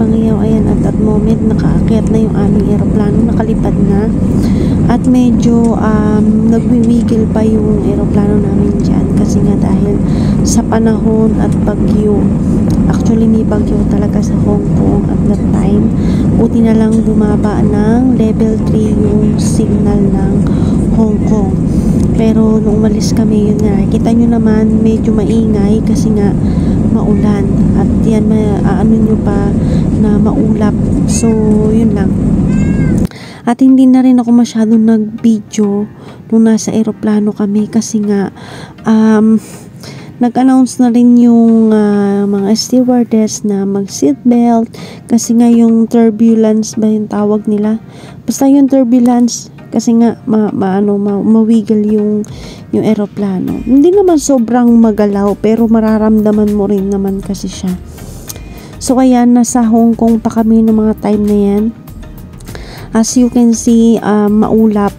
kapangyaw, ayan, at that moment nakaakyat na yung aming eroplano, nakalipad na, at medyo nagwiwigil pa yung eroplano namin dyan kasi nga dahil sa panahon at bagyo. Actually may bagyo talaga sa Hong Kong at that time. Buti na lang bumaba ng level 3 yung signal ng Hong Kong. Pero nung umalis kami, yun nga, kita nyo naman medyo maingay kasi nga maulan at yan ano nyo pa na maulap. So yun lang. At hindi na rin ako masyadong nag-video nung nasa eroplano kami kasi nga nag-announce na rin yung mga stewardess na mag-seatbelt kasi nga yung turbulence ba yung tawag nila, basta yung turbulence kasi nga mawigil yung eroplano. Hindi naman sobrang magalaw pero mararamdaman mo rin naman kasi siya. So ayan, nasa Hong Kong pa kami ng mga time na yan. As you can see, maulap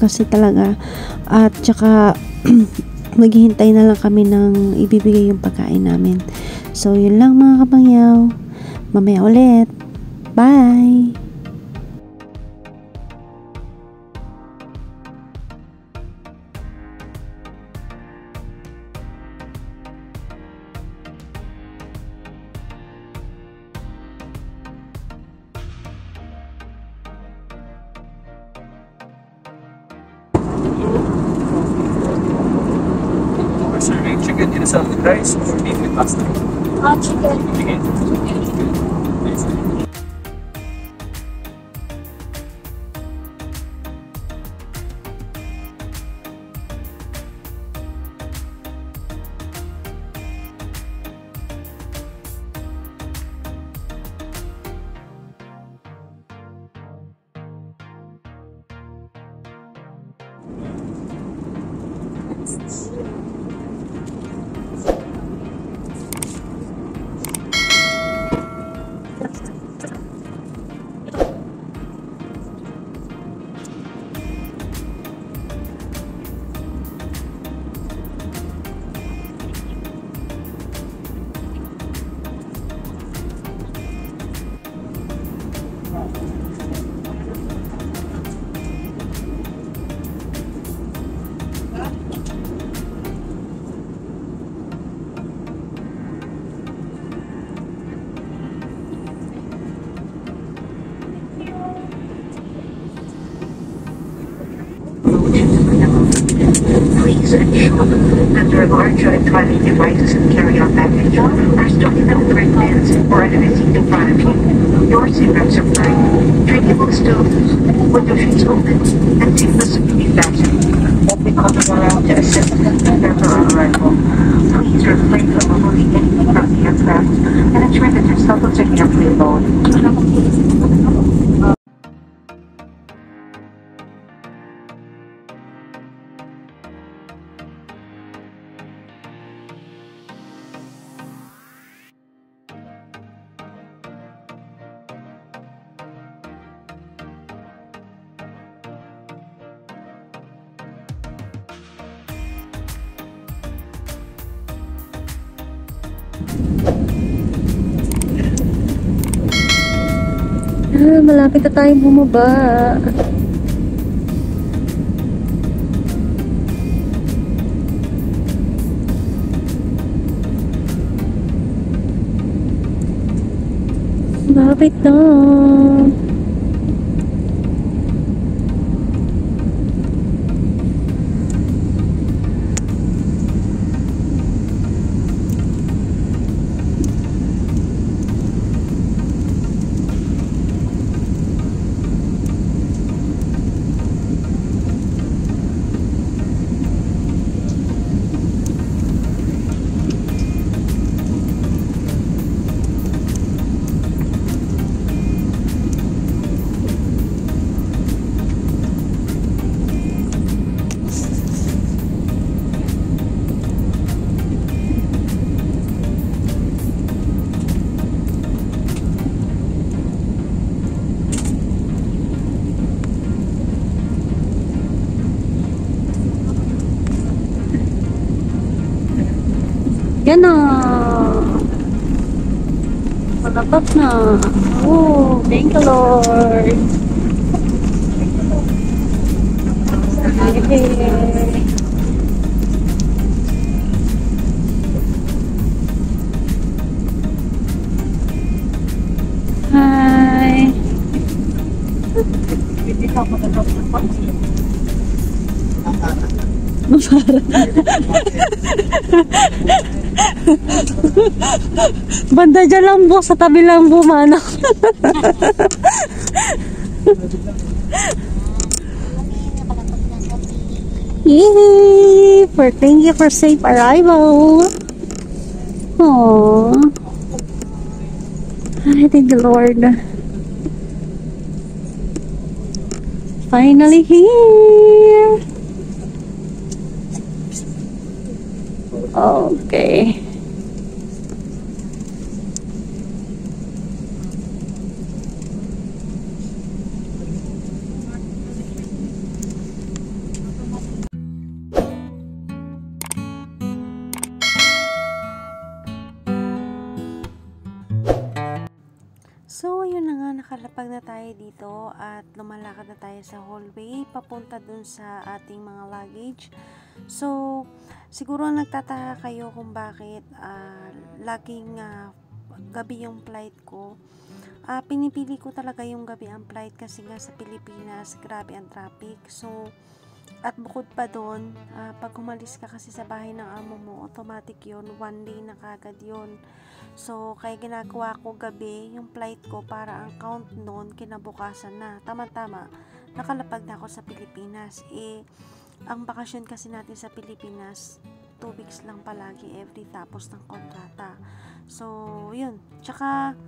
kasi talaga, at saka maghihintay na lang kami ng ibibigay yung pagkain namin. So yun lang mga kapangyaw, mamaya ulit, bye. Serving chicken in a salad with rice or meat with pasta? Chicken. Chicken. Please ensure that your large electronic devices and carry-on baggage are stored in upright bins or under the seat in front of you. Your seatbelts are fine, drinkable stoves, window shades open, and seatbelts are be fastened. Open coming around to assist member on arrival. Please refrain from removing anything from the aircraft and ensure that your cell phones are carefully lowered. Malapit na tayong bumaba. Malapit na. Yan na. Nakatapat na. Oh, thank you, Lord. Hey. Hi. Banda dyan lang po, sa tabi lang po, manang. Yay! Thank you for safe arrival. Aww. I thank the Lord. Finally here. Okay. So, ayun na nga, nakalapag na tayo dito at lumalakad na tayo sa hallway papunta dun sa ating mga luggage. So, siguro nagtataka kayo kung bakit laging gabi yung flight ko. Pinipili ko talaga yung gabi ang flight kasi nga sa Pilipinas, grabe ang traffic. So, at bukod pa doon, pag umalis ka kasi sa bahay ng amo mo, automatic yun, one day na kagad yun. So, kaya ginagawa ko gabi yung flight ko para ang count noon kinabukasan na. Tama-tama, nakalapag na ako sa Pilipinas. Ang bakasyon kasi natin sa Pilipinas, 2 weeks lang palagi every tapos ng kontrata. So, yun. Tsaka,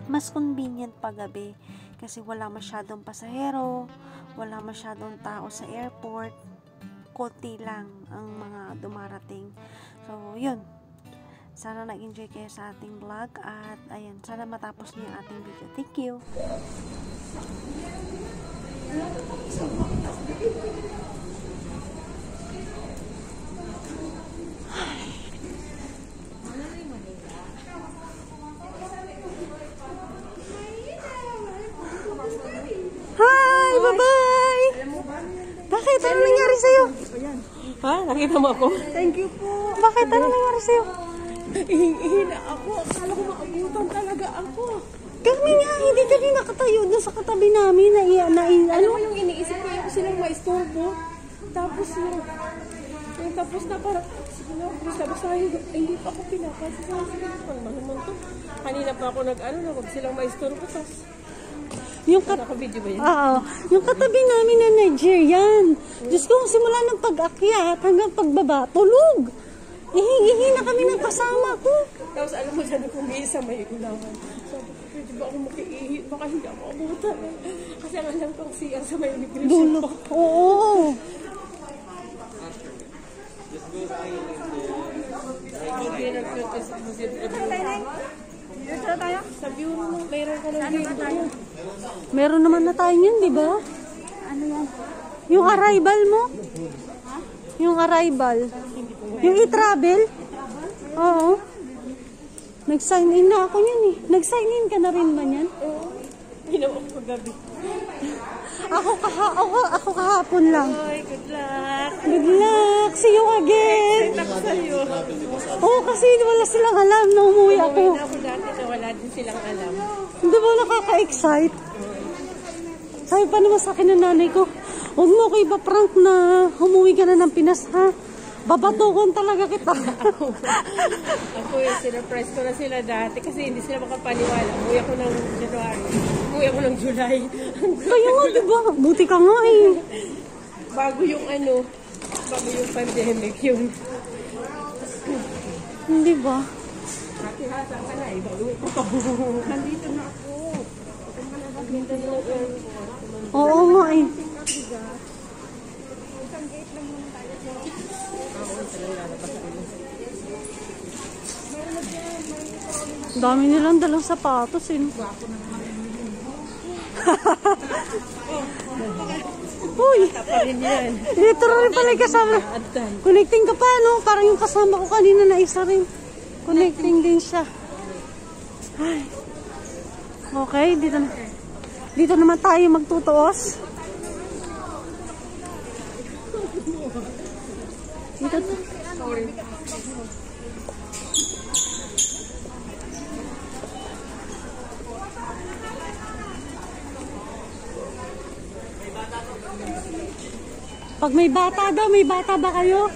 mas convenient pa gabi kasi wala masyadong pasahero, wala masyadong tao sa airport, konti lang ang mga dumarating. So, yun. Sana nag-enjoy kayo sa ating vlog at ayan, sana matapos niyo yung ating video. Thank you! Hi! Bye-bye! Bakit? Ano nangyari sa'yo? Ha? Nakita mo ako? Thank you po. Bakit? Ano nangyari sa'yo? Ihina ako. Akala ko maabutan talaga ako. Kami nga, hindi kami nakatayo doon sa katabi namin na Alam mo yung iniisip ko yung silang maistorbo. Tapos yung tapos na parang, sige na, sabi sa'yo, hindi pa ako pinapasa sa'yo. Pang malamang to. Kanina pa ako na huwag silang maistorbo. Tapos, yung naka-video ba yan? Oo. Yung katabi namin na Nigerian. Diyos ko, simula ng pag-akyat hanggang pagbaba, tulog. Ihingi na kami ng kasama ko. Tapos alam mo dyan, kung may isa may ulangan. Sabi ko, pwede ba ako makiihi? Baka hindi ako abutan. Kasi ang alam kong siya sa may immigration Dulo. ko. Oo. Hindi nag-protest mo siya. Sabi mo, mayroon ka ng video. Meron naman na tayo yun, di ba? Ano yan? Yung arrival mo? Yung arrival. Yung e-travel? Oo. Nag-sign in na ako yun eh. Nag-sign in ka na rin ba yan? Oo. Ginawa ko kagabi. Ako kahapon lang. Ay, good luck. Good luck. See you again. Ako sa'yo. Oo, kasi wala silang alam na umuwi ako. Umuwi na ako dati na wala din silang alam. Hindi ba nakaka-excite? Sabi pa naman sa akin ng nanay ko, huwag mo ko ipa-prank na umuwi ka na ng Pinas, ha? Babatukon talaga kita. Ako sinurprise ko na sila dati kasi hindi sila makapaniwala. Umuwi ako ng January. Umuwi ako ng July. Kaya nga, diba? Buti ka nga eh. Bago yung pandemic, yung Hindi ba? nakihasa ka na eh. Nandito na ako. Ganda ng airport. Oo nga eh. Dami nilang dalang sapatos eh. Uy! Taparin yan. Dito rin pala yung kasama. Connecting ka pa, no? Parang yung kasama ko kanina na isa rin. Connecting din siya. Ay. Okay, dito naman tayo magtutuos. Dito. Pag may bata daw, may bata ba kayo?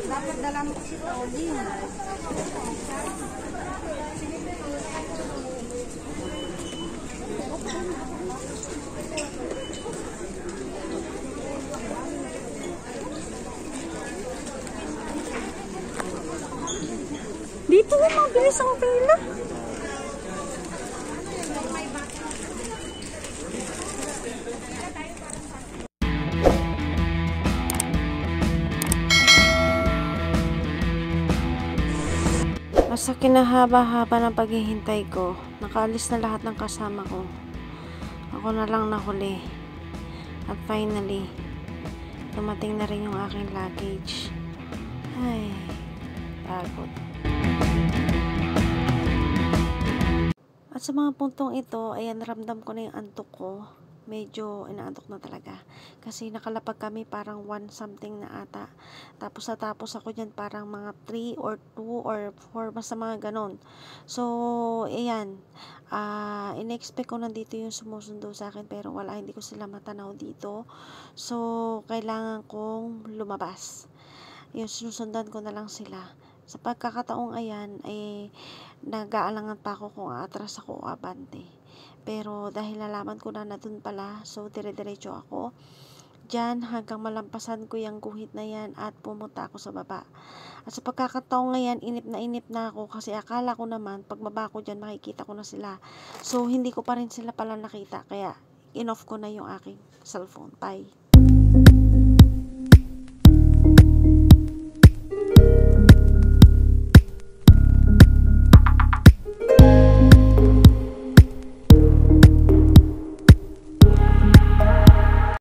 Dapat dala mo si Tony. Dito, mabilis ang pila. Sa kinahaba-haba ng paghihintay ko, nakaalis na lahat ng kasama ko. Ako na lang nahuli. At finally, dumating na rin yung aking luggage. Ay, pagod. At sa mga puntong ito, ayan, ramdam ko na yung antok ko. Medyo inaantok na talaga. Kasi nakalapag kami parang 1 something na ata. Tapos natapos ako dyan parang mga 3 or 2 or 4, basta mga ganon. So, ayan. In-expect ko nandito yung sumusundo sa akin pero wala, hindi ko sila matanaw dito. So, kailangan kong lumabas. Yung sinusundan ko na lang sila. Sa pagkakataong ayan, nag-aalangan pa ako kung aatras ako o abante. Pero dahil nalaman ko na dun pala, so dire-diretso ako dyan hanggang malampasan ko yung guhit na yan at pumunta ako sa baba. At sa pagkakataong ngayon, inip na ako kasi akala ko naman pagbaba ko dyan makikita ko na sila. So hindi ko pa rin sila pala nakita kaya in-off ko na yung aking cellphone. Bye.